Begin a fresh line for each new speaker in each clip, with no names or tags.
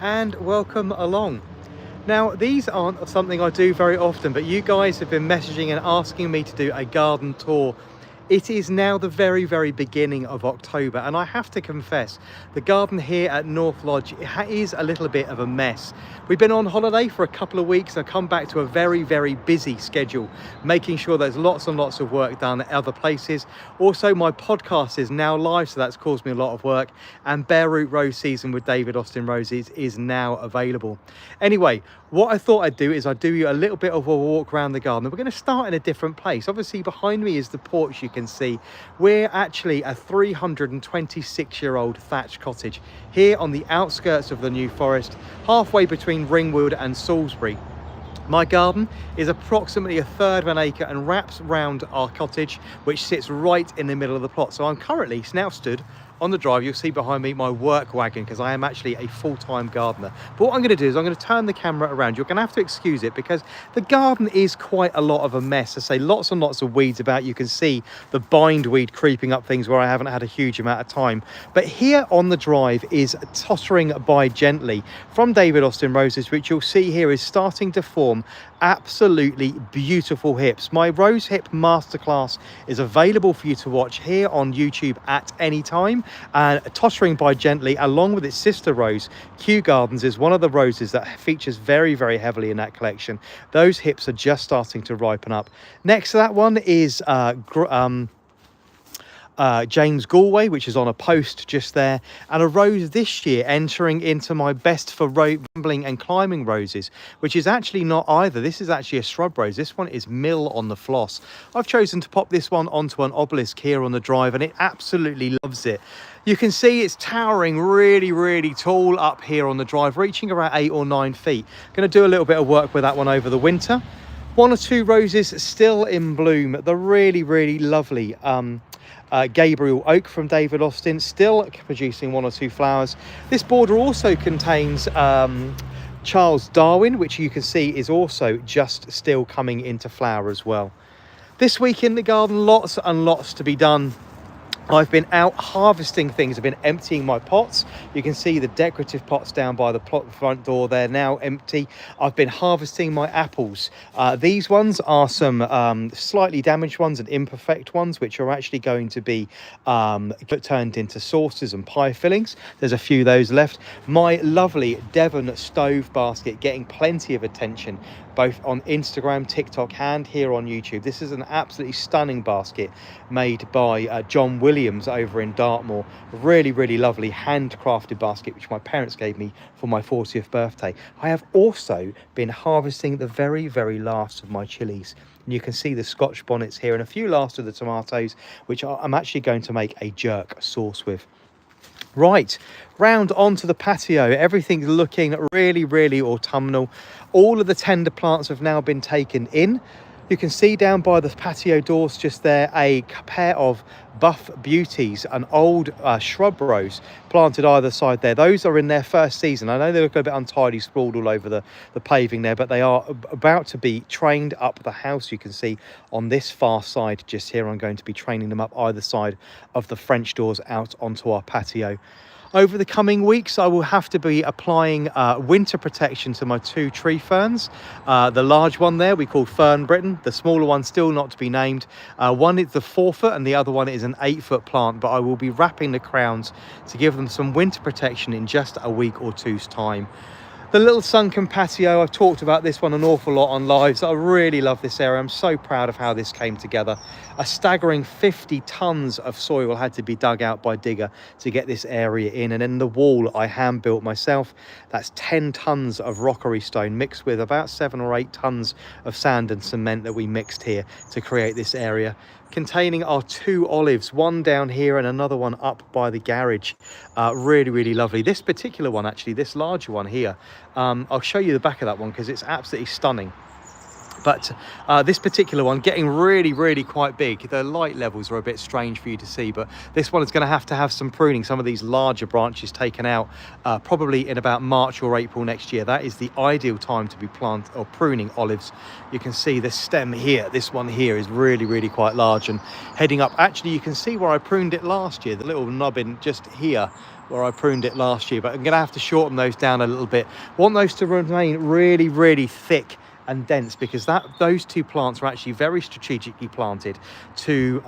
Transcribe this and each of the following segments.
and welcome along. Now, these aren't something I do very often, but you guys have been messaging and asking me to do a garden tour. It is now the very beginning of October, and I have to confess, the garden here at North Lodge is a little bit of a mess. We've been on holiday for a couple of weeks and come back to a very busy schedule, making sure there's lots and lots of work done at other places. Also, my podcast is now live, so that's caused me a lot of work, and Bare Root Rose season with David Austin Roses is now available. Anyway, what I thought I'd do is I'd do you a little bit of a walk around the garden. We're going to start in a different place. Obviously, behind me is the porch. You can see we're actually a 326-year-old thatched cottage here on the outskirts of the New Forest, halfway between Ringwood and Salisbury. My garden is approximately a third of an acre and wraps round our cottage, which sits right in the middle of the plot. So I'm currently now stood on the drive. You'll see behind me my work wagon, because I am actually a full-time gardener. But what I'm going to do is I'm going to turn the camera around. You're going to have to excuse it because the garden is quite a lot of a mess. I say lots and lots of weeds about. You can see the bindweed creeping up things where I haven't had a huge amount of time. But here on the drive is Tottering by Gently from David Austin Roses, which you'll see here is starting to form absolutely beautiful hips. My rose hip masterclass is available for you to watch here on YouTube at any time. And Tottering by Gently, along with its sister rose, Kew Gardens, is one of the roses that features very heavily in that collection. Those hips are just starting to ripen up. Next to that one is James Galway, which is on a post just there, and a rose this year entering into my best for rambling and climbing roses, which is actually not either. This is actually a shrub rose. This one is Mill on the Floss. I've chosen to pop this one onto an obelisk here on the drive, and it absolutely loves it. You can see it's towering really tall up here on the drive, reaching around 8 or 9 feet. Going to do a little bit of work with that one over the winter. One or two roses still in bloom. The really lovely Gabriel Oak from David Austin, still producing one or two flowers. This border also contains Charles Darwin, which you can see is also just still coming into flower as well. This week in the garden, lots and lots to be done. I've been out harvesting things. I've been emptying my pots. You can see the decorative pots down by the front door. They're now empty. I've been harvesting my apples. These ones are some slightly damaged ones and imperfect ones, which are actually going to be turned into sauces and pie fillings. There's a few of those left. My lovely Devon stove basket getting plenty of attention, both on Instagram, TikTok, and here on YouTube. This is an absolutely stunning basket made by John Williams over in Dartmoor. Really lovely handcrafted basket, which my parents gave me for my 40th birthday. I have also been harvesting the very last of my chilies. And you can see the Scotch bonnets here and a few last of the tomatoes, which I'm actually going to make a jerk sauce with. Right, round onto the patio. Everything's looking really autumnal. All of the tender plants have now been taken in. You can see down by the patio doors just there a pair of buff beauties, an old shrub rose planted either side there. Those are in their first season. I know they look a bit untidy, sprawled all over the paving there, but they are about to be trained up the house. You can see on this far side just here, I'm going to be training them up either side of the French doors out onto our patio. Over the coming weeks, I will have to be applying winter protection to my two tree ferns. The large one there we call Fern Britain. The smaller one still not to be named. One is the 4-foot and the other one is an 8-foot plant, but I will be wrapping the crowns to give them some winter protection in just a week or two's time. The little sunken patio, I've talked about this one an awful lot on lives. I really love this area. I'm so proud of how this came together. A staggering 50 tons of soil had to be dug out by digger to get this area in. And then the wall I hand built myself. That's 10 tons of rockery stone mixed with about 7 or 8 tons of sand and cement that we mixed here to create this area, containing our 2 olives, one down here and another one up by the garage. Really lovely. This particular one, actually, this larger one here, I'll show you the back of that one because it's absolutely stunning. But this particular one getting really quite big. The light levels are a bit strange for you to see, but this one is going to have some pruning, some of these larger branches taken out probably in about March or April next year. That is the ideal time to be planting or pruning olives. You can see this stem here, this one here is really quite large and heading up. Actually, you can see where I pruned it last year, the little nubbin just here where I pruned it last year, but I'm going to have to shorten those down a little bit. Want those to remain really thick and dense, because those two plants are actually very strategically planted to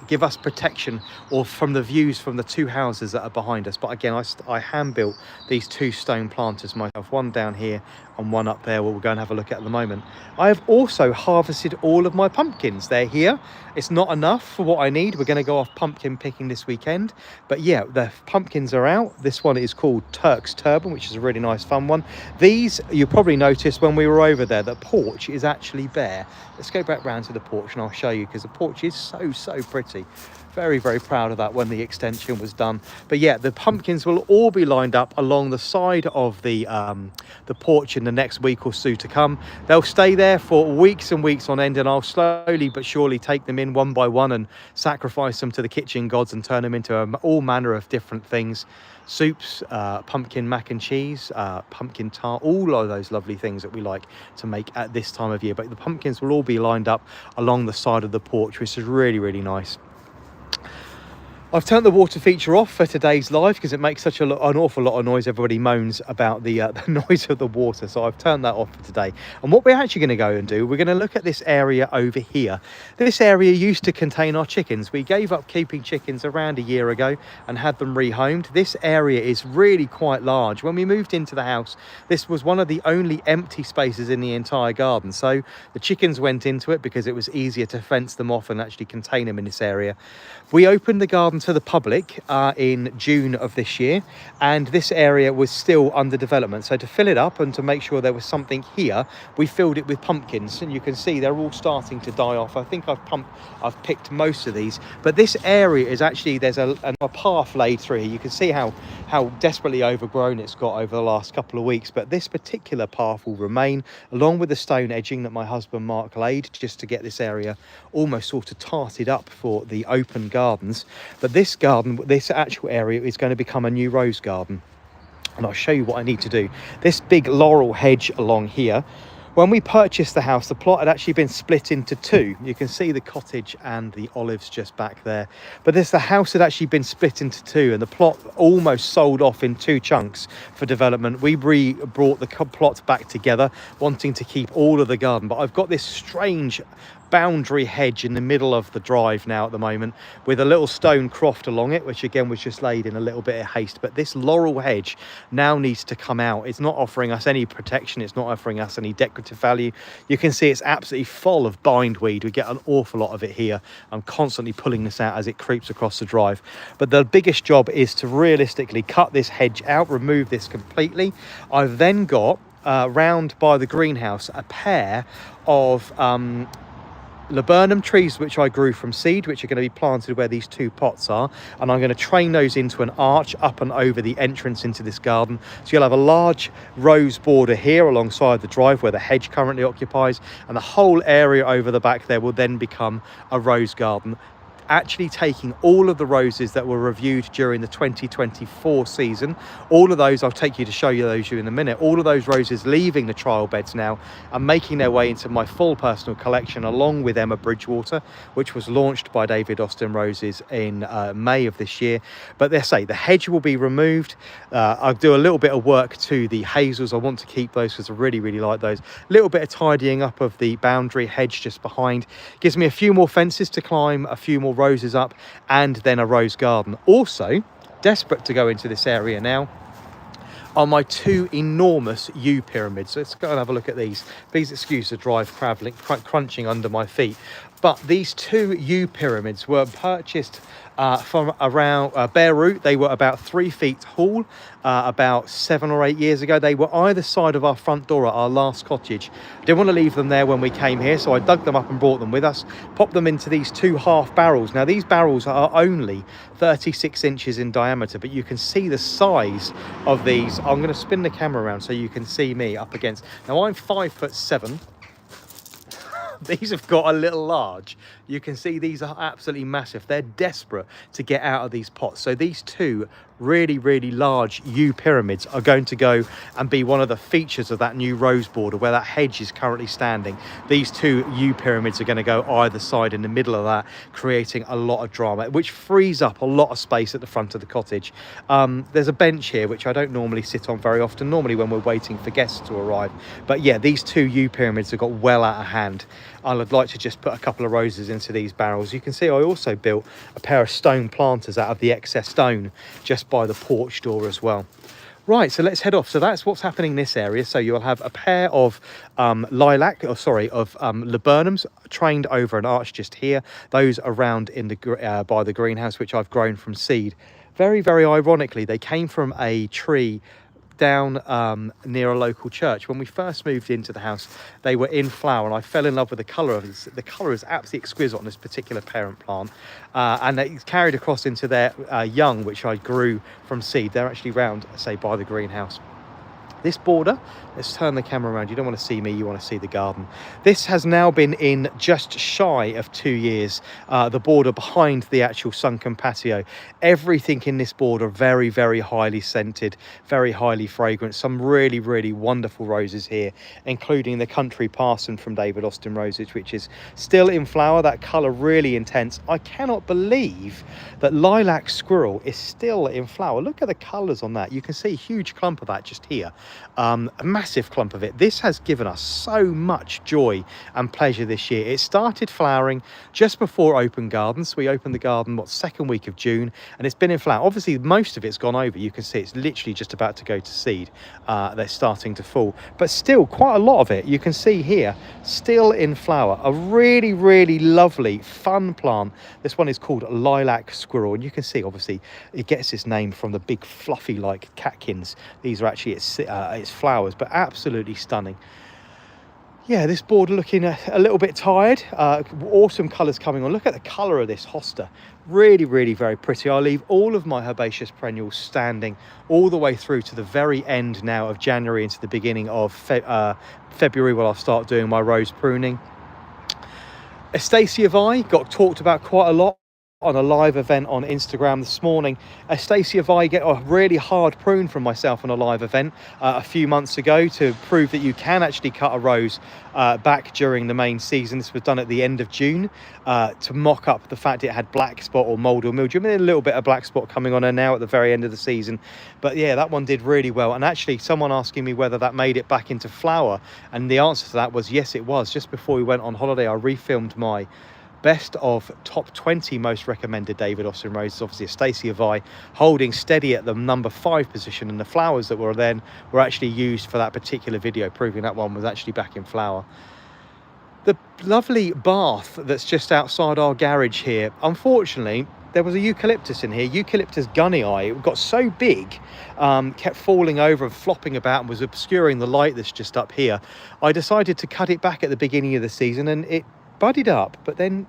give us protection or from the views from the two houses that are behind us. But again, I hand built these two stone planters myself, one down here and one up there where we'll go and have a look at the moment. I have also harvested all of my pumpkins. They're here. It's not enough for what I need. We're going to go off pumpkin picking this weekend, but yeah, the pumpkins are out. This one is called Turk's Turban, which is a really nice fun one. These, you probably noticed when we were over there, the porch is actually bare. Let's go back round to the porch and I'll show you, because the porch is so pretty. Very proud of that when the extension was done. But yeah, the pumpkins will all be lined up along the side of the porch in the next week or so to come. They'll stay there for weeks and weeks on end, and I'll slowly but surely take them in one by one and sacrifice them to the kitchen gods and turn them into all manner of different things. Soups, pumpkin mac and cheese, pumpkin tart, all of those lovely things that we like to make at this time of year. But the pumpkins will all be lined up along the side of the porch, which is really nice. I've turned the water feature off for today's live because it makes an awful lot of noise. Everybody moans about the noise of the water, so I've turned that off for today. And what we're actually going to go and do, we're going to look at this area over here. This area used to contain our chickens. We gave up keeping chickens around a year ago and had them rehomed. This area is really quite large. When we moved into the house, this was one of the only empty spaces in the entire garden. So the chickens went into it because it was easier to fence them off and actually contain them in this area. We opened the garden to the public in June of this year, and this area was still under development. So to fill it up and to make sure there was something here, we filled it with pumpkins, and you can see they're all starting to die off. I think I've picked most of these, but this area is actually, there's a path laid through here. You can see how desperately overgrown it's got over the last couple of weeks, but this particular path will remain, along with the stone edging that my husband Mark laid just to get this area almost sort of tarted up for the open gardens. But this garden, this actual area, is going to become a new rose garden, and I'll show you what I need to do. This big laurel hedge along here, when we purchased the house, the plot had actually been split into two. You can see the cottage and the olives just back there, but the house had actually been split into two, and the plot almost sold off in two chunks for development. We brought the plot back together, wanting to keep all of the garden, but I've got this strange boundary hedge in the middle of the drive now at the moment, with a little stone croft along it, which again was just laid in a little bit of haste. But this laurel hedge now needs to come out. It's not offering us any protection, it's not offering us any decorative value. You can see it's absolutely full of bindweed. We get an awful lot of it here. I'm constantly pulling this out as it creeps across the drive, but the biggest job is to realistically cut this hedge out, remove this completely. I've then got round by the greenhouse a pair of laburnum trees which I grew from seed, which are going to be planted where these two pots are, and I'm going to train those into an arch up and over the entrance into this garden. So you'll have a large rose border here alongside the drive where the hedge currently occupies, and the whole area over the back there will then become a rose garden, actually taking all of the roses that were reviewed during the 2024 season. All of those, I'll take you to show you those in a minute, all of those roses leaving the trial beds now and making their way into my full personal collection, along with Emma Bridgewater, which was launched by David Austin Roses in May of this year. But they say the hedge will be removed. I'll do a little bit of work to the hazels. I want to keep those because I really like those. A little bit of tidying up of the boundary hedge just behind. Gives me a few more fences to climb, a few more roses up, and then a rose garden. Also, desperate to go into this area now are my two enormous yew pyramids. So let's go and have a look at these. Please excuse the drive crunching under my feet. But these two yew pyramids were purchased from around Beirut. They were about 3 feet tall about 7 or 8 years ago. They were either side of our front door at our last cottage. Didn't want to leave them there when we came here, so I dug them up and brought them with us, popped them into these two half barrels. Now these barrels are only 36 inches in diameter, but you can see the size of these. I'm going to spin the camera around so you can see me up against. Now I'm 5'7". These have got a little large. You can see these are absolutely massive. They're desperate to get out of these pots. So these two really, really large yew pyramids are going to go and be one of the features of that new rose border where that hedge is currently standing. These two yew pyramids are going to go either side in the middle of that, creating a lot of drama, which frees up a lot of space at the front of the cottage. There's a bench here, which I don't normally sit on very often, normally when we're waiting for guests to arrive. But yeah, these two yew pyramids have got well out of hand. I'd like to just put a couple of roses into these barrels. You can see I also built a pair of stone planters out of the excess stone just by the porch door as well. Right, so let's head off. So that's what's happening in this area. So you'll have a pair of laburnums trained over an arch just here. Those around in the by the greenhouse, which I've grown from seed. Very, very ironically, they came from a tree down near a local church. When we first moved into the house, they were in flower, and I fell in love with the colour of this. The colour is absolutely exquisite on this particular parent plant, and it's carried across into their young, which I grew from seed. They're actually round, say, by the greenhouse. This border, let's turn the camera around. You don't want to see me, you want to see the garden. This has now been in just shy of 2 years, the border behind the actual sunken patio. Everything in this border very, very highly scented, very highly fragrant. Some really, really wonderful roses here, including the country parson from David Austin Roses, which is still in flower. That colour really intense. I cannot believe that lilac squirrel is still in flower. Look at the colours on that. You can see a huge clump of that just here. A massive clump of it. This has given us so much joy and pleasure this year. It started flowering just before open gardens. We opened the garden second week of June, and it's been in flower. Obviously most of it's gone over. You can see it's literally just about to go to seed. They're starting to fall, but still quite a lot of it you can see here still in flower. A really, really lovely fun plant. This one is called lilac squirrel, and you can see obviously it gets its name from the big fluffy like catkins. These are actually its flowers, but absolutely stunning. Yeah, this border looking a little bit tired. Autumn colours coming on. Look at the colour of this hosta. Really, really very pretty. I'll leave all of my herbaceous perennials standing all the way through to the very end now of January into the beginning of February, when I'll start doing my rose pruning. Astacia got talked about quite a lot on a live event on Instagram this morning. Astacia get a really hard prune from myself on a live event a few months ago to prove that you can actually cut a rose back during the main season. This was done at the end of June to mock up the fact it had black spot or mold or mildew. I mean, a little bit of black spot coming on her now at the very end of the season, but yeah, that one did really well. And actually someone asking me whether that made it back into flower, and the answer to that was yes, it was. Just before we went on holiday, I refilmed my best of top 20 most recommended David Austin roses. Obviously Astacia holding steady at the number 5 position, and the flowers that were then were actually used for that particular video, proving that one was actually back in flower. The lovely bath that's just outside our garage here, unfortunately there was a eucalyptus in here, Eucalyptus gunnii. It got so big, kept falling over and flopping about and was obscuring the light that's just up here. I decided to cut it back at the beginning of the season, and it budded up, but then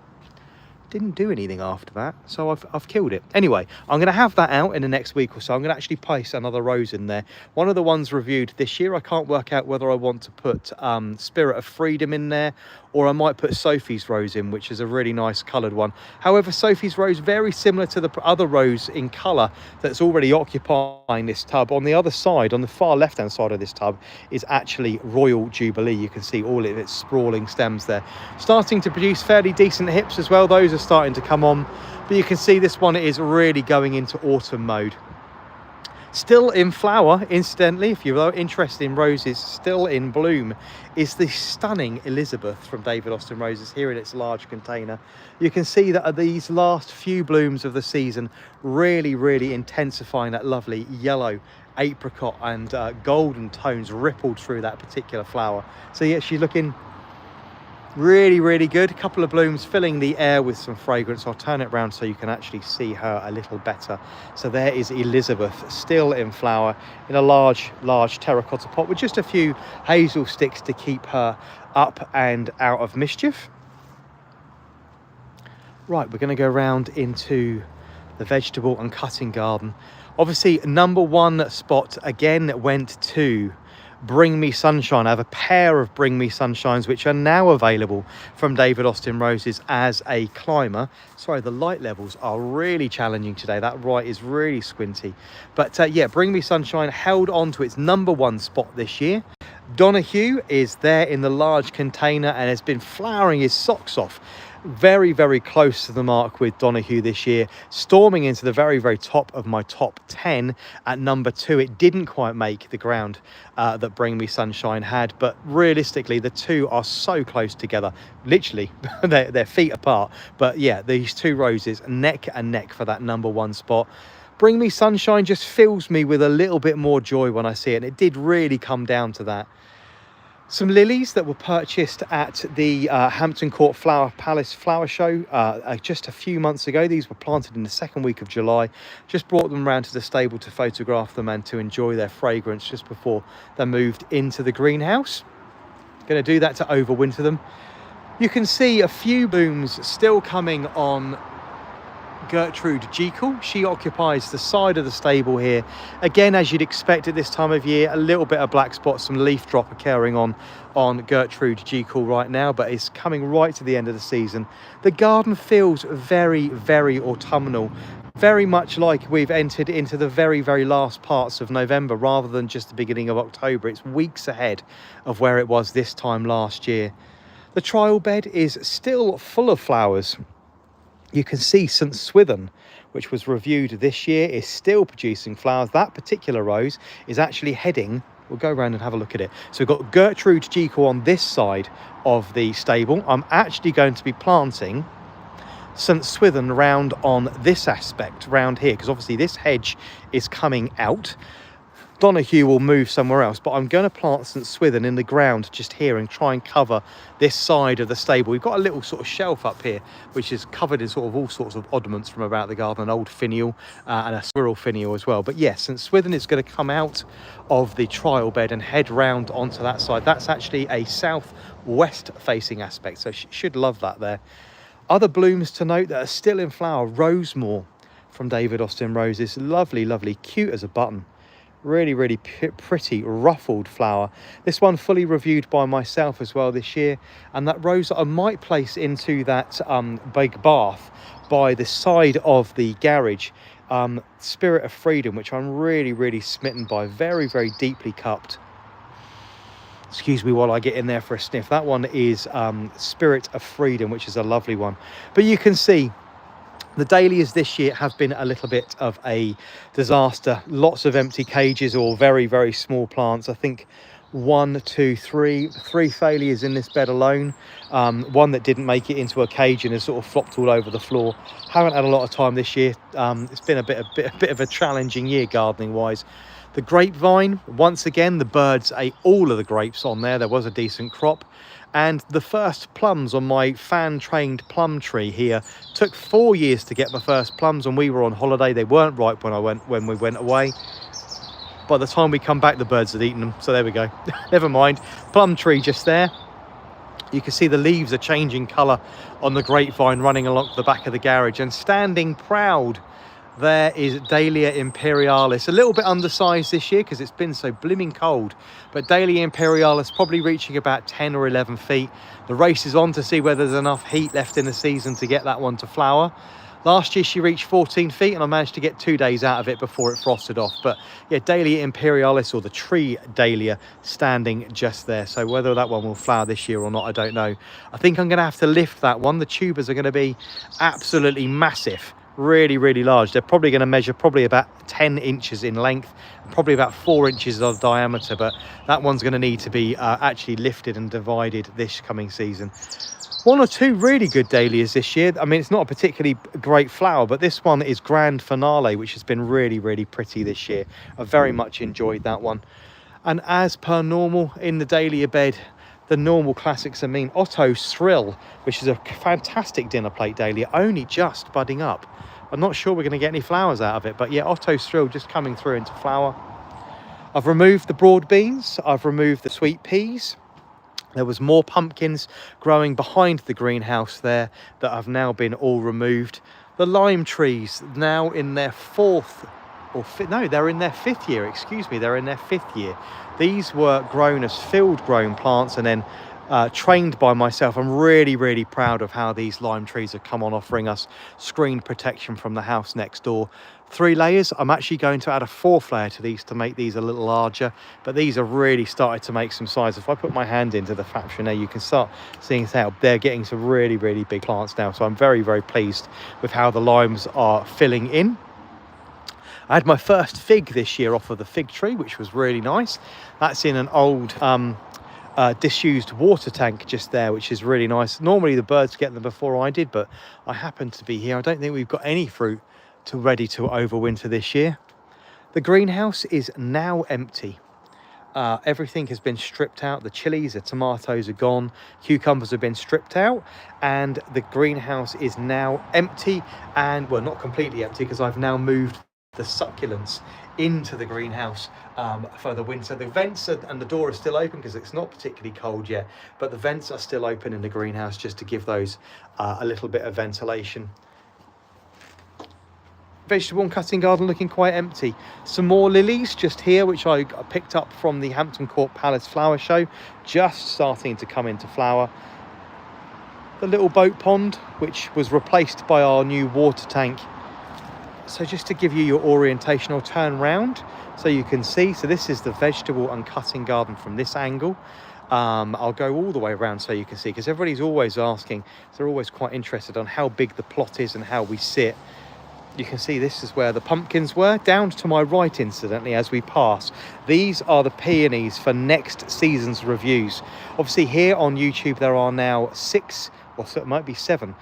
didn't do anything after that, so I've killed it. Anyway, I'm going to have that out in the next week or so. I'm going to actually place another rose in there. One of the ones reviewed this year, I can't work out whether I want to put Spirit of Freedom in there, or I might put Sophie's Rose in, which is a really nice coloured one. However, Sophie's Rose, very similar to the other rose in colour that's already occupying this tub. On the other side, on the far left-hand side of this tub, is actually Royal Jubilee. You can see all of its sprawling stems there. Starting to produce fairly decent hips as well. Those are starting to come on, but you can see this one is really going into autumn mode. Still in flower, incidentally, if you're interested in roses, still in bloom, is the stunning Elizabeth from David Austin Roses here in its large container. You can see that these last few blooms of the season really, really intensifying that lovely yellow, apricot and golden tones rippled through that particular flower. So yeah, she's looking really, really good. A couple of blooms filling the air with some fragrance. I'll turn it around so you can actually see her a little better. So there is Elizabeth, still in flower in a large terracotta pot with just a few hazel sticks to keep her up and out of mischief. Right, we're going to go around into the vegetable and cutting garden. Obviously, number one spot again went to Bring Me Sunshine. I have a pair of Bring Me Sunshines which are now available from David Austin Roses as a climber. Sorry, the light levels are really challenging today. That right is really squinty. But yeah, Bring Me Sunshine held on to its #1 spot this year. Donahue is there in the large container and has been flowering his socks off. Very, very close to the mark with Donahue this year, storming into the very, very top of my top 10 at #2. It didn't quite make the ground that Bring Me Sunshine had, but realistically the two are so close together, literally they're feet apart. But yeah, these two roses neck and neck for that #1 spot. Bring Me Sunshine just fills me with a little bit more joy when I see it, and it did really come down to that. Some lilies that were purchased at the Hampton Court Flower Palace Flower Show just a few months ago. These were planted in the second week of July. Just brought them round to the stable to photograph them and to enjoy their fragrance just before they moved into the greenhouse. Going to do that to overwinter them. You can see a few blooms still coming on Gertrude Jekyll. She occupies the side of the stable here. Again, as you'd expect at this time of year, a little bit of black spots, some leaf drop occurring on Gertrude Jekyll right now, but it's coming right to the end of the season. The garden feels very, very autumnal, very much like we've entered into the very, very last parts of November rather than just the beginning of October. It's weeks ahead of where it was this time last year. The trial bed is still full of flowers. You can see St Swithin, which was reviewed this year, is still producing flowers. That particular rose is actually heading, we'll go around and have a look at it. So we've got Gertrude Jekyll on this side of the stable. I'm actually going to be planting St Swithin round on this aspect, round here, because obviously this hedge is coming out. Donahue will move somewhere else, but I'm going to plant St Swithin in the ground just here and try and cover this side of the stable. We've got a little sort of shelf up here which is covered in sort of all sorts of oddments from about the garden, an old finial and a squirrel finial as well. But yes, St Swithin is going to come out of the trial bed and head round onto that side. That's actually a southwest facing aspect, so should love that there. Other blooms to note that are still in flower: Rosemore from David Austin Roses. Lovely, lovely, cute as a button. Really, really pretty ruffled flower. This one fully reviewed by myself as well this year, and that rose that I might place into that big bath by the side of the garage, Spirit of Freedom, which I'm really, really smitten by. Very, very deeply cupped. Excuse me while I get in there for a sniff. That one is Spirit of Freedom, which is a lovely one. But you can see the dahlias this year have been a little bit of a disaster. Lots of empty cages or very, very small plants. I think three failures in this bed alone. One that didn't make it into a cage and has sort of flopped all over the floor. Haven't had a lot of time this year. It's been a bit of a challenging year gardening wise. The grapevine, once again, the birds ate all of the grapes on there. There was a decent crop. And the first plums on my fan-trained plum tree here took 4 years to get my first plums, and we were on holiday. They weren't ripe when we went away. By the time we come back, the birds had eaten them. So there we go. Never mind. Plum tree just there. You can see the leaves are changing colour on the grapevine running along the back of the garage, and standing proud there is Dahlia Imperialis. A little bit undersized this year because it's been so blooming cold, but Dahlia Imperialis probably reaching about 10 or 11 feet. The race is on to see whether there's enough heat left in the season to get that one to flower. Last year she reached 14 feet and I managed to get 2 days out of it before it frosted off. But yeah, Dahlia Imperialis, or the tree dahlia, standing just there. So whether that one will flower this year or not, I don't know. I think I'm going to have to lift that one. The tubers are going to be absolutely massive. Really, really large. They're probably going to measure probably about 10 inches in length, probably about 4 inches of diameter, but that one's going to need to be actually lifted and divided this coming season. One or two really good dahlias this year. I mean, it's not a particularly great flower, but this one is Grand Finale, which has been really, really pretty this year. I very much enjoyed that one. And as per normal in the dahlia bed, the normal classics, I mean, Otto's Thrill, which is a fantastic dinner plate dahlia, only just budding up. I'm not sure we're going to get any flowers out of it, but yeah, Otto's Thrill just coming through into flower. I've removed the broad beans. I've removed the sweet peas. There was more pumpkins growing behind the greenhouse there that have now been all removed. The lime trees now in their fourth no, they're in their 5th year, excuse me, they're in their 5th year. These were grown as field grown plants and then trained by myself. I'm really, really proud of how these lime trees have come on, offering us screen protection from the house next door. 3 layers. I'm actually going to add a 4th layer to these to make these a little larger, but these are really started to make some size. If I put my hand into the factory now, you can start seeing how they're getting some really, really big plants now. So I'm very, very pleased with how the limes are filling in. I had my first fig this year off of the fig tree, which was really nice. That's in an old disused water tank just there, which is really nice. Normally the birds get them before I did, but I happened to be here. I don't think we've got any fruit ready to overwinter this year. The greenhouse is now empty. Everything has been stripped out. The chilies, the tomatoes are gone, cucumbers have been stripped out, and the greenhouse is now empty. And well, not completely empty, because I've now moved the succulents into the greenhouse for the winter. The vents and the door are still open because it's not particularly cold yet, but the vents are still open in the greenhouse just to give those a little bit of ventilation. Vegetable and cutting garden looking quite empty. Some more lilies just here, which I picked up from the Hampton Court Palace Flower Show, just starting to come into flower. The little boat pond, which was replaced by our new water tank. So just to give you your orientation, I'll turn round so you can see. So this is the vegetable and cutting garden from this angle. I'll go all the way around so you can see, because everybody's always asking, so they're always quite interested on how big the plot is and how we sit. You can see this is where the pumpkins were. Down to my right, incidentally, as we pass, these are the peonies for next season's reviews. Obviously here on YouTube there are now 6, or so it might be 7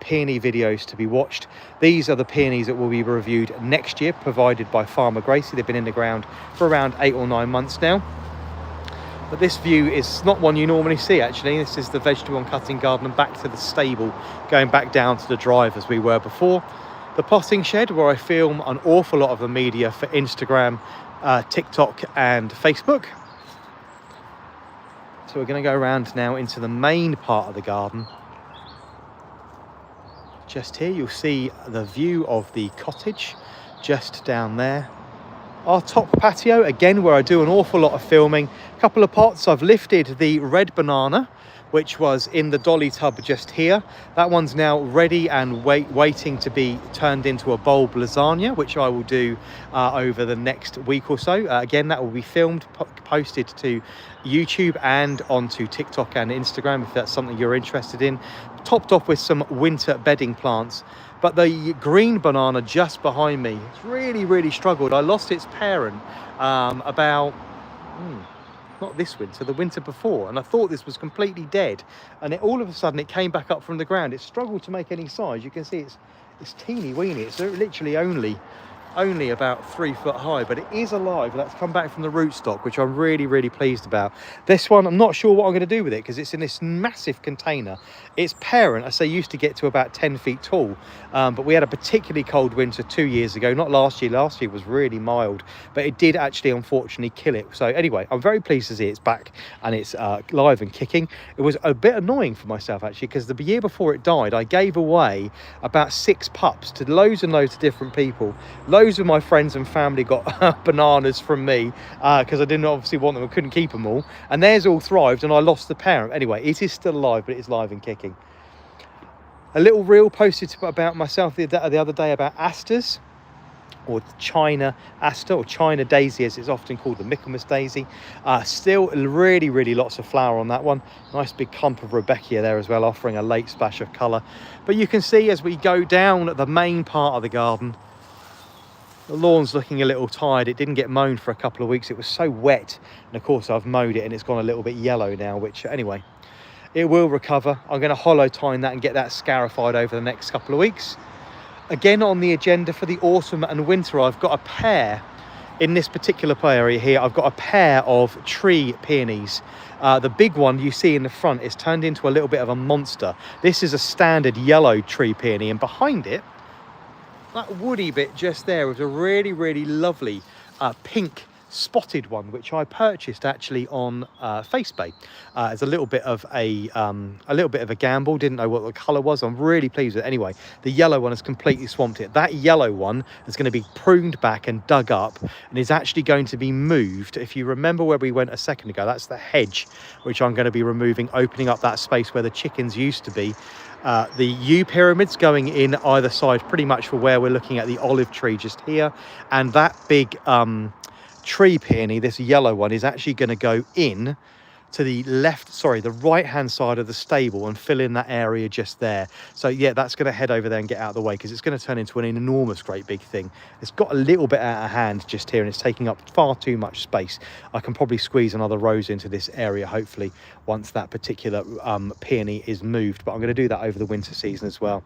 peony videos to be watched. These are the peonies that will be reviewed next year, provided by Farmer Gracie. They've been in the ground for around 8 or 9 months now. But this view is not one you normally see, actually. This is the vegetable and cutting garden and back to the stable, going back down to the drive as we were before. The potting shed, where I film an awful lot of the media for Instagram, TikTok and Facebook. So we're going to go around now into the main part of the garden. Just here you'll see the view of the cottage just down there. Our top patio, again, where I do an awful lot of filming. A couple of pots. I've lifted the red banana, which was in the dolly tub just here. That one's now ready and waiting to be turned into a bulb lasagna, which I will do over the next week or so. Again, that will be filmed, posted to YouTube and onto TikTok and Instagram if that's something you're interested in. Topped off with some winter bedding plants. But the green banana just behind me, it's really, really struggled. I lost its parent about... not this winter, the winter before, and I thought this was completely dead, and all of a sudden it came back up from the ground. It struggled to make any size. You can see it's teeny weeny. It's literally only about 3 foot high, but it is alive. That's come back from the rootstock, which I'm really, really pleased about. This one, I'm not sure what I'm going to do with it because it's in this massive container. Its parent, I say, used to get to about 10 feet tall, but we had a particularly cold winter 2 years ago, not last year. Last year was really mild, but it did actually unfortunately kill it. So anyway, I'm very pleased to see it's back and it's live and kicking. It was a bit annoying for myself actually, because the year before it died, I gave away about 6 pups to loads and loads of different people. Loads of my friends and family got bananas from me because I didn't obviously want them. I couldn't keep them all, and theirs all thrived and I lost the parent. Anyway, it is still alive, but it is live and kicking. A little reel posted about myself the other day about asters, or China aster, or China daisy as it's often called, the Michaelmas daisy. Still really, really lots of flower on that one. Nice big clump of Rebecca there as well, offering a late splash of colour. But you can see as we go down the main part of the garden, the lawn's looking a little tired. It didn't get mown for a couple of weeks. It was so wet, and of course I've mowed it and it's gone a little bit yellow now, which anyway, it will recover. I'm going to hollow tine that and get that scarified over the next couple of weeks. Again, on the agenda for the autumn and winter, I've got a pair in this particular area here. I've got a pair of tree peonies. The big one you see in the front is turned into a little bit of a monster. This is a standard yellow tree peony, and behind it, that woody bit just there is a really, really lovely pink spotted one, which I purchased actually on FaceBay. It's a little bit of a gamble. Didn't know what the colour was. I'm really pleased with it. Anyway, the yellow one has completely swamped it. That yellow one is going to be pruned back and dug up, and is actually going to be moved. If you remember where we went a second ago, that's the hedge, which I'm going to be removing, opening up that space where the chickens used to be. The yew pyramids going in either side, pretty much for where we're looking at the olive tree just here, and that big tree peony, this yellow one, is actually going to go in to the the right hand side of the stable and fill in that area just there. So yeah, that's going to head over there and get out of the way, because it's going to turn into an enormous great big thing. It's got a little bit out of hand just here, and it's taking up far too much space. I can probably squeeze another rose into this area, hopefully, once that particular peony is moved, but I'm going to do that over the winter season as well.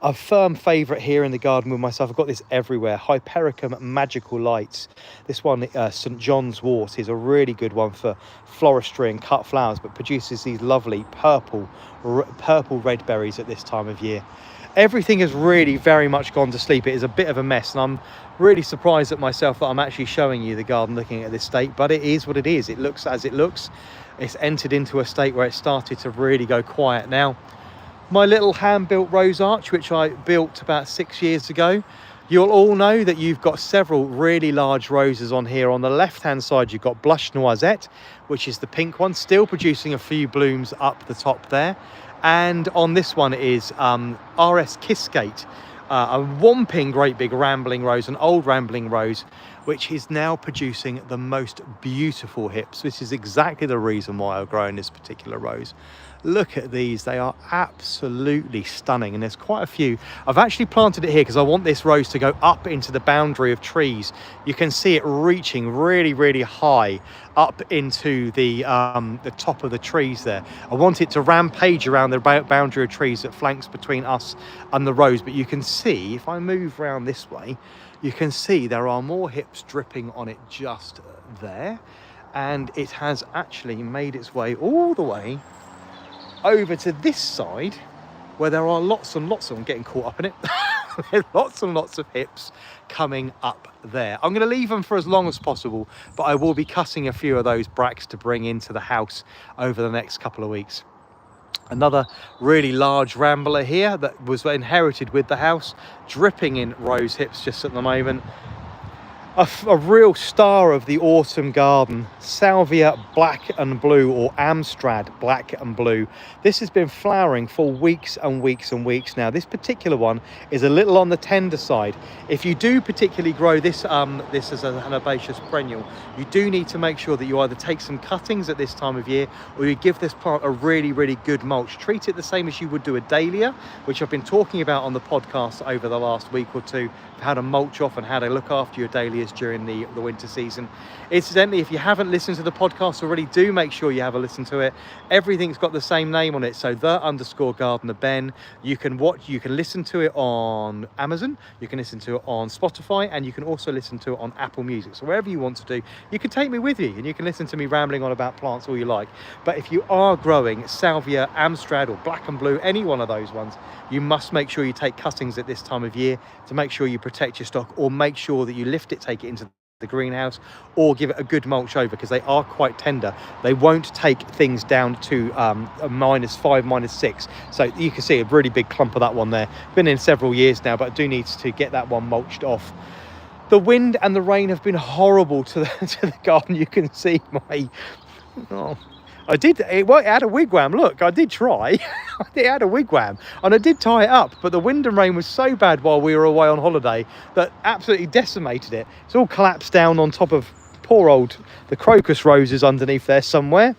A firm favourite here in the garden with myself, I've got this everywhere, Hypericum Magical Lights. This one, St John's wort, is a really good one for floristry and cut flowers, but produces these lovely purple red berries at this time of year. Everything has really very much gone to sleep. It is a bit of a mess, and I'm really surprised at myself that I'm actually showing you the garden looking at this state, but it is what it is. It looks as it looks. It's entered into a state where it started to really go quiet now. My little hand-built rose arch, which I built about 6 years ago. You'll all know that you've got several really large roses on here. On the left-hand side, you've got Blush Noisette, which is the pink one, still producing a few blooms up the top there. And on this one is RS Kissgate, a whomping great big rambling rose, an old rambling rose, which is now producing the most beautiful hips. This is exactly the reason why I've grown this particular rose. Look at these, they are absolutely stunning, and there's quite a few. I've actually planted it here because I want this rose to go up into the boundary of trees. You can see it reaching really, really high up into the top of the trees there. I want it to rampage around the boundary of trees that flanks between us and the rose, but you can see, if I move around this way, you can see there are more hips dripping on it just there, and it has actually made its way all the way over to this side, where there are lots and lots of them. Getting caught up in it. There's lots and lots of hips coming up there. I'm going to leave them for as long as possible, but I will be cutting a few of those bracts to bring into the house over the next couple of weeks. Another really large rambler here that was inherited with the house, dripping in rose hips just at the moment. A real star of the autumn garden, Salvia Black and Blue, or Amstrad Black and Blue. This has been flowering for weeks and weeks and weeks now. This particular one is a little on the tender side. If you do particularly grow this this as an herbaceous perennial, you do need to make sure that you either take some cuttings at this time of year, or you give this plant a really, really good mulch. Treat it the same as you would do a dahlia, which I've been talking about on the podcast over the last week or two, how to mulch off and how to look after your dahlias during the winter season. Incidentally, if you haven't listened to the podcast already, do make sure you have a listen to it. Everything's got the same name on it, so _Gardener Ben. You can listen to it on Amazon, you can listen to it on Spotify, and you can also listen to it on Apple Music. So wherever you want to do, you can take me with you, and you can listen to me rambling on about plants all you like. But if you are growing Salvia, Amstrad, or Black and Blue, any one of those ones, you must make sure you take cuttings at this time of year to make sure you protect your stock, or make sure that you lift it, take it into the greenhouse, or give it a good mulch over, because they are quite tender. They won't take things down to a -5, -6. So you can see a really big clump of that one there. Been in several years now, but I do need to get that one mulched off. The wind and the rain have been horrible to the garden. You can see my... It had a wigwam. Look, I did try. It had a wigwam, and I did tie it up, but the wind and rain was so bad while we were away on holiday that absolutely decimated it. It's all collapsed down on top of the crocus roses underneath there somewhere.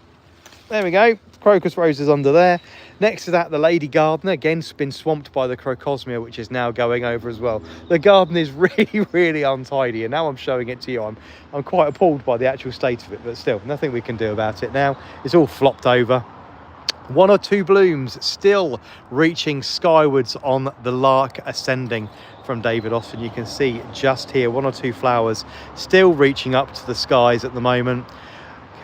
There we go, crocus roses under there. Next to that, the lady gardener, again, been swamped by the crocosmia, which is now going over as well. The garden is really, really untidy, and now I'm showing it to you. I'm quite appalled by the actual state of it, but still, nothing we can do about it now. It's all flopped over. One or two blooms still reaching skywards on the Lark Ascending from David Austin. You can see just here, one or two flowers still reaching up to the skies at the moment.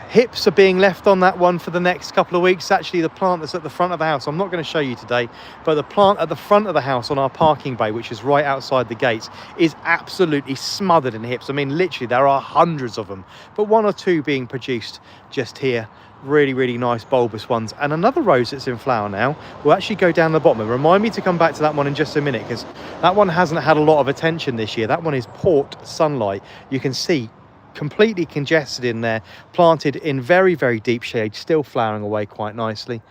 Hips are being left on that one for the next couple of weeks. Actually, the plant that's at the front of the house, I'm not going to show you today, but the plant at the front of the house on our parking bay, which is right outside the gates, is absolutely smothered in hips. I mean, literally, there are hundreds of them, but one or two being produced just here. Really, really nice bulbous ones. And another rose that's in flower now will actually go down the bottom. And remind me to come back to that one in just a minute, because that one hasn't had a lot of attention this year. That one is Port Sunlight. You can see completely congested in there, planted in very, very deep shade, still flowering away quite nicely.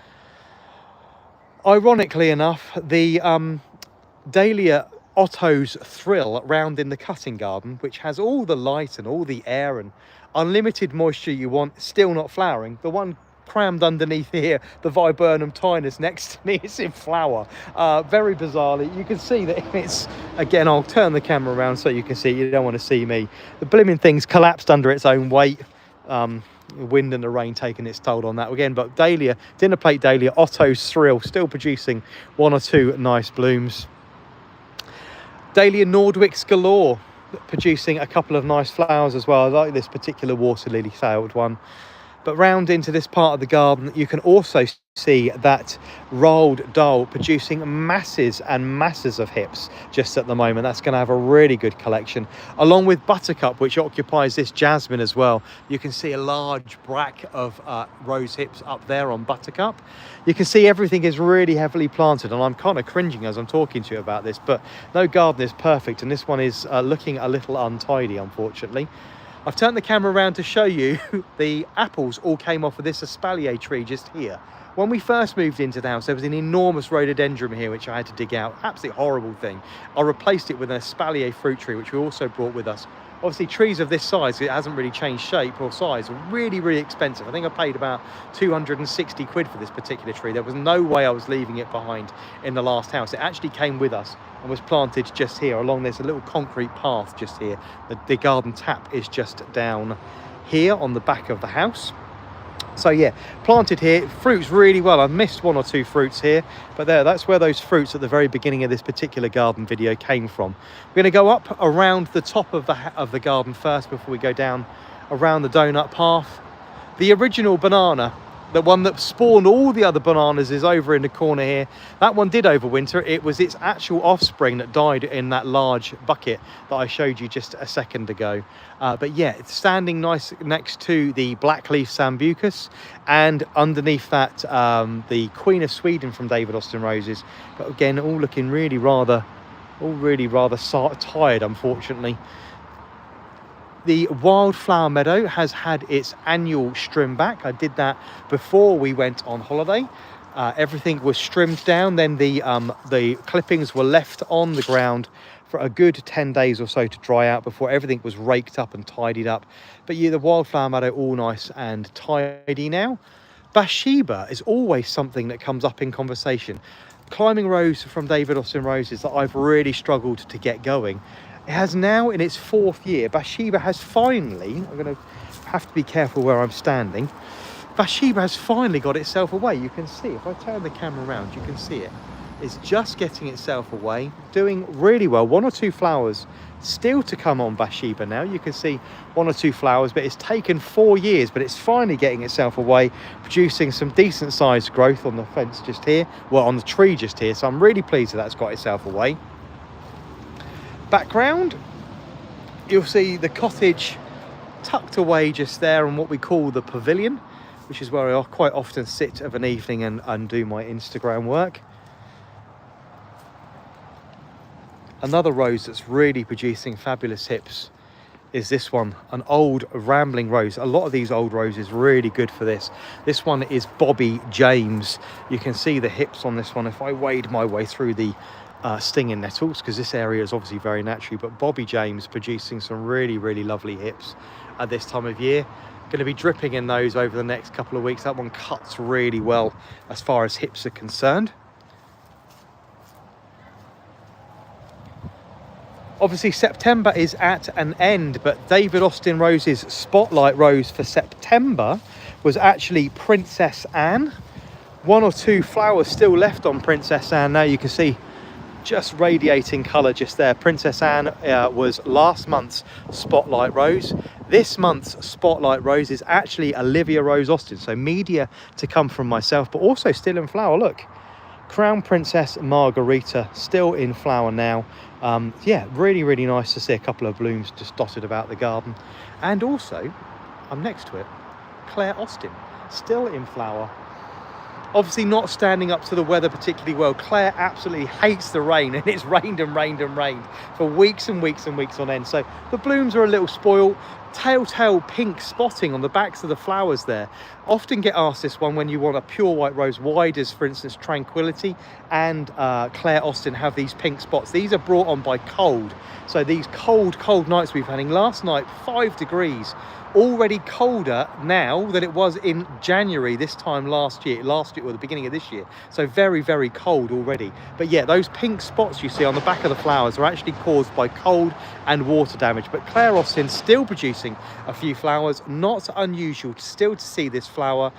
Ironically enough, the Dahlia Otto's Thrill round in the cutting garden, which has all the light and all the air and unlimited moisture you want, still not flowering. The one crammed underneath here, the Viburnum tinus next to me, is in flower. Very bizarrely, you can see that it's, again, I'll turn the camera around so you can see, you don't want to see me. The blooming thing's collapsed under its own weight. The wind and the rain taking its toll on that again. But Dahlia, dinner plate Dahlia, Otto's Thrill, still producing one or two nice blooms. Dahlia Nordwick's galore, producing a couple of nice flowers as well. I like this particular water lily tailed one. But round into this part of the garden, you can also see that Roald Dahl producing masses and masses of hips just at the moment. That's going to have a really good collection, along with Buttercup, which occupies this jasmine as well. You can see a large brack of rose hips up there on Buttercup. You can see everything is really heavily planted, and I'm kind of cringing as I'm talking to you about this, but no garden is perfect, and this one is looking a little untidy, unfortunately. I've turned the camera around to show you the apples all came off of this espalier tree just here. When we first moved into the house, there was an enormous rhododendron here, which I had to dig out. Absolutely horrible thing. I replaced it with an espalier fruit tree, which we also brought with us. Obviously, trees of this size, it hasn't really changed shape or size, are really, really expensive. I think I paid about 260 quid for this particular tree. There was no way I was leaving it behind in the last house. It actually came with us and was planted just here along this little concrete path just here. The garden tap is just down here on the back of the house. So yeah, planted here, fruits really well. I've missed one or two fruits here, but that's where those fruits at the very beginning of this particular garden video came from. We're going to go up around the top of the garden first before we go down around the donut path. The original banana, the one that spawned all the other bananas, is over in the corner here. That one did overwinter. It was its actual offspring that died in that large bucket that I showed you just a second ago. But yeah, it's standing nice next to the blackleaf sambucus, and underneath that the Queen of Sweden from David Austin Roses. But again, all looking really rather tired, unfortunately. The wildflower meadow has had its annual trim back. I did that before we went on holiday. Everything was trimmed down, then the clippings were left on the ground for a good 10 days or so to dry out before everything was raked up and tidied up. But yeah, the wildflower meadow all nice and tidy now. Bathsheba is always something that comes up in conversation. Climbing rose from David Austin Roses that I've really struggled to get going. It has now, in its 4th year, Bathsheba has finally, I'm going to have to be careful where I'm standing, Bathsheba has finally got itself away. You can see, if I turn the camera around, you can see it. It's just getting itself away, doing really well. 1 or 2 flowers still to come on Bathsheba now. You can see 1 or 2 flowers, but it's taken 4 years, but it's finally getting itself away, producing some decent sized growth on the fence just here, well, on the tree just here. So I'm really pleased that that's got itself away. Background, you'll see the cottage tucked away just there on what we call the pavilion, which is where I quite often sit of an evening and do my Instagram work. Another rose that's really producing fabulous hips is this one, an old rambling rose. A lot of these old roses really good for this. This one is Bobby James. You can see the hips on this one if I wade my way through the stinging nettles, because this area is obviously very natural, but Bobby James producing some really, really lovely hips at this time of year. Going to be dripping in those over the next couple of weeks. That one cuts really well as far as hips are concerned. Obviously September is at an end, but David Austin Rose's spotlight rose for September was actually Princess Anne. 1 or 2 flowers still left on Princess Anne. Now you can see just radiating colour just there. Princess Anne was last month's spotlight rose. This month's spotlight rose is actually Olivia Rose Austin, so media to come from myself, but also still in flower. Look, Crown Princess Margarita, still in flower now. Yeah, really, really nice to see a couple of blooms just dotted about the garden. And also, I'm next to it, Claire Austin, still in flower. Obviously not standing up to the weather particularly well. Claire absolutely hates the rain, and it's rained and rained and rained for weeks and weeks and weeks on end. So the blooms are a little spoiled. Telltale pink spotting on the backs of the flowers there. Often get asked this one when you want a pure white rose. Why does, for instance, Tranquility and Claire Austin have these pink spots? These are brought on by cold. So these cold nights we've had. Last night, 5 degrees. Already colder now than it was in January this time last year or the beginning of this year. So very, very cold already. But yeah, those pink spots you see on the back of the flowers are actually caused by cold and water damage. But Claire Austin still producing a few flowers. Not unusual still to see this flower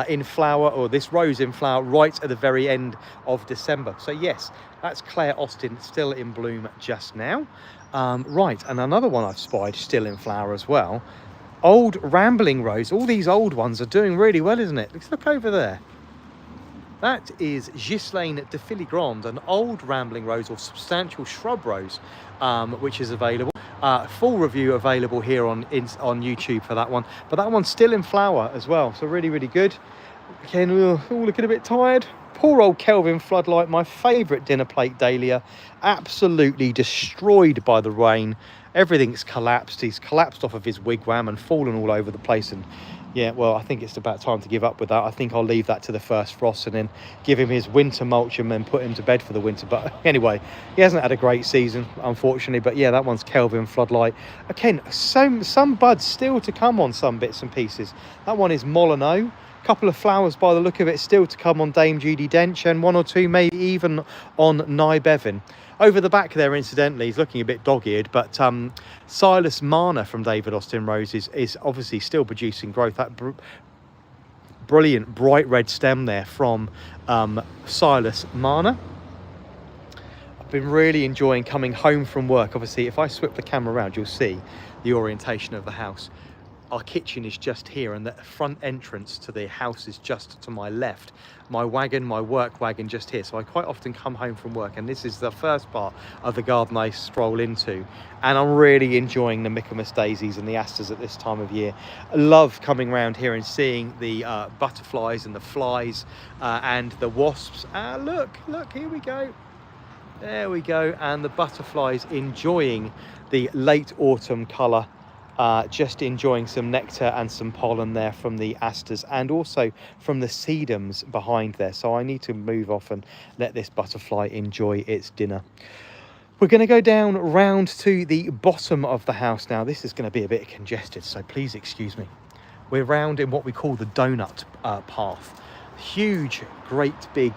in flower, or this rose in flower, right at the very end of December. So yes, that's Claire Austin still in bloom just now. Right, and another one I've spied still in flower as well, Old Rambling Rose. All these old ones are doing really well, isn't it? Let's look over there. That is Ghislaine de Filigrande, an old rambling rose or substantial shrub rose, which is available. Full review available here on YouTube for that one. But that one's still in flower as well, so really, really good. Again, we're all looking a bit tired. Poor old Kelvin Floodlight, my favourite dinner plate dahlia, absolutely destroyed by the rain. Everything's collapsed. He's collapsed off of his wigwam and fallen all over the place. And yeah, well, I think it's about time to give up with that. I think I'll leave that to the first frost and then give him his winter mulch and then put him to bed for the winter. But anyway, he hasn't had a great season, unfortunately. But yeah, that one's Kelvin Floodlight. Again, some buds still to come on some bits and pieces. That one is Molyneux. Couple of flowers by the look of it still to come on Dame Judi Dench, and 1 or 2 maybe even on Nye Bevan. Over the back there, incidentally, he's looking a bit dog-eared, but Silas Mana from David Austin Roses is obviously still producing growth. That brilliant bright red stem there from Silas Mana. I've been really enjoying coming home from work. Obviously, if I swip the camera around, you'll see the orientation of the house. Our kitchen is just here, and the front entrance to the house is just to my left. My wagon, my work wagon, just here. So I quite often come home from work, and this is the first part of the garden I stroll into. And I'm really enjoying the Michaelmas daisies and the asters at this time of year. I love coming around here and seeing the butterflies and the flies and the wasps. Look, here we go. There we go. And the butterflies enjoying the late autumn colour. Just enjoying some nectar and some pollen there from the asters and also from the sedums behind there. So I need to move off and let this butterfly enjoy its dinner. We're going to go down round to the bottom of the house now. This is going to be a bit congested, so please excuse me. We're round in what we call the donut path. Huge, great big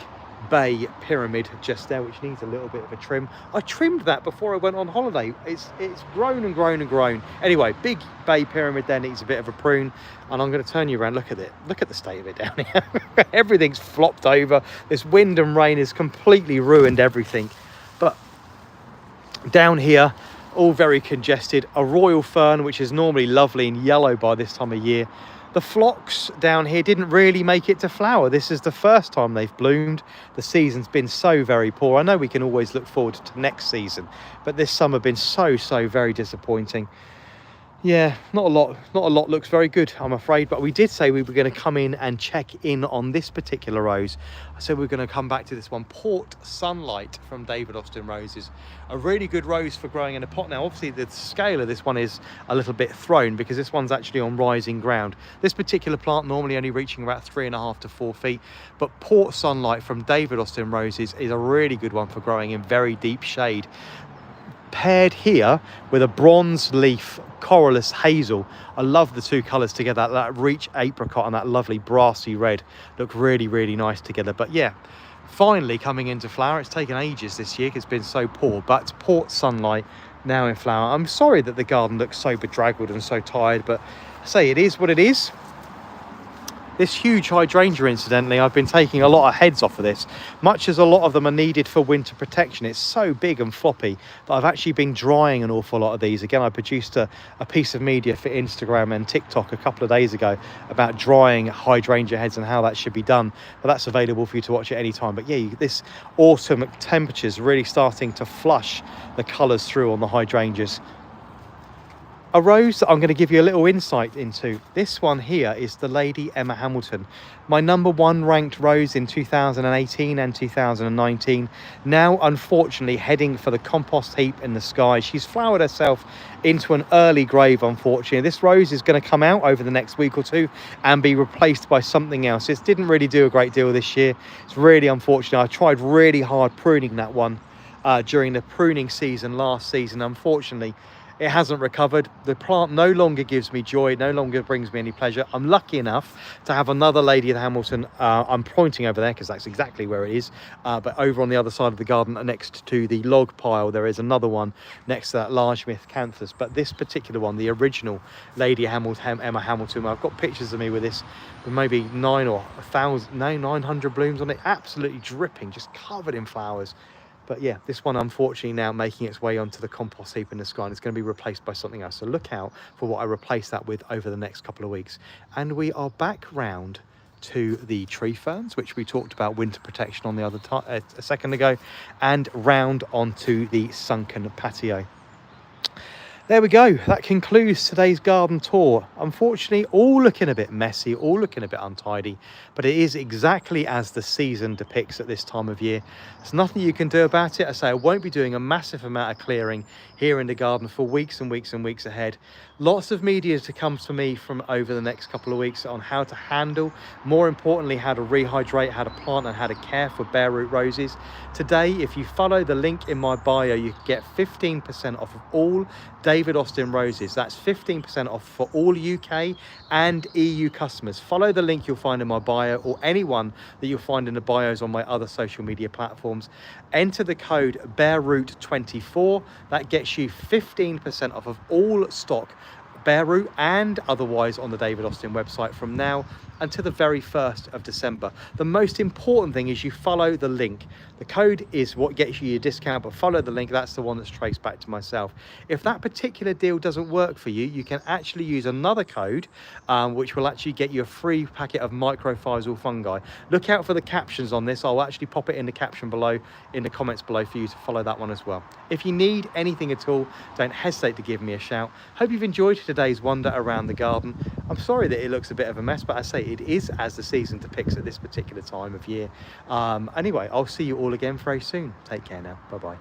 bay pyramid just there, which needs a little bit of a trim. I trimmed that before I went on holiday. It's grown and grown and grown. Anyway, big bay pyramid there needs a bit of a prune, and I'm going to turn you around. Look at it. Look at the state of it down here. Everything's flopped over. This wind and rain has completely ruined everything. But down here, all very congested. A royal fern, which is normally lovely and yellow by this time of year. The phlox down here didn't really make it to flower. This is the first time they've bloomed. The season's been so very poor. I know we can always look forward to next season, but this summer been so very disappointing. Yeah, not a lot looks very good, I'm afraid, but we did say we were going to come in and check in on this particular rose. I said we we're going to come back to this one, Port Sunlight from David Austin Roses. A really good rose for growing in a pot. Now, obviously, the scale of this one is a little bit thrown because this one's actually on rising ground. This particular plant normally only reaching about 3.5 to 4 feet, but Port Sunlight from David Austin Roses is a really good one for growing in very deep shade. Paired here with a bronze leaf Corylus hazel. I love the two colours together. That rich apricot and that lovely brassy red look really nice together. But yeah, finally coming into flower. It's taken ages this year because it's been so poor, but Port Sunlight now in flower. I'm sorry that the garden looks so bedraggled and so tired, but I say it is what it is. This huge hydrangea, incidentally, I've been taking a lot of heads off of this, much as a lot of them are needed for winter protection. It's so big and floppy that I've actually been drying an awful lot of these. Again, I produced a piece of media for Instagram and TikTok a couple of days ago about drying hydrangea heads and how that should be done, but that's available for you to watch at any time. But yeah, this autumn temperatures really starting to flush the colours through on the hydrangeas. A rose that I'm going to give you a little insight into. This one here is the Lady Emma Hamilton, my #1 ranked rose in 2018 and 2019. Now, unfortunately, heading for the compost heap in the sky. She's flowered herself into an early grave, unfortunately. This rose is going to come out over the next week or two and be replaced by something else. It didn't really do a great deal this year. It's really unfortunate. I tried really hard pruning that one during the pruning season last season. Unfortunately, it hasn't recovered. The plant no longer gives me joy, no longer brings me any pleasure. I'm lucky enough to have another Lady of the Hamilton. I'm pointing over there because that's exactly where it is. But over on the other side of the garden, next to the log pile, there is another one next to that large miscanthus. But this particular one, the original Lady Emma Hamilton, I've got pictures of me with this, with maybe 900 blooms on it, absolutely dripping, just covered in flowers. But yeah, this one unfortunately now making its way onto the compost heap in the sky, and it's going to be replaced by something else. So look out for what I replace that with over the next couple of weeks. And we are back round to the tree ferns, which we talked about winter protection on the other a second ago, and round onto the sunken patio. There we go. That concludes today's garden tour. Unfortunately, all looking a bit messy, all looking a bit untidy, but it is exactly as the season depicts at this time of year. There's nothing you can do about it. I say I won't be doing a massive amount of clearing here in the garden for weeks and weeks and weeks ahead. Lots of media to come to me from over the next couple of weeks on how to handle, more importantly, how to rehydrate, how to plant and how to care for bare root roses. Today, if you follow the link in my bio, you can get 15% off of all David Austin roses. That's 15% off for all UK and EU customers. Follow the link you'll find in my bio, or anyone that you'll find in the bios on my other social media platforms. Enter the code BareRoot24. That gets you 15% off of all stock, bare root and otherwise, on the David Austin website from now until the very 1st of December. The most important thing is you follow the link. The code is what gets you your discount, but follow the link. That's the one that's traced back to myself. If that particular deal doesn't work for you, you can actually use another code, which will actually get you a free packet of mycorrhizal fungi. Look out for the captions on this. I'll actually pop it in the caption below, in the comments below, for you to follow that one as well. If you need anything at all, don't hesitate to give me a shout. Hope you've enjoyed today's wander around the garden. I'm sorry that it looks a bit of a mess, but I say it is as the season depicts at this particular time of year. Anyway, I'll see you all again very soon. Take care now. Bye bye.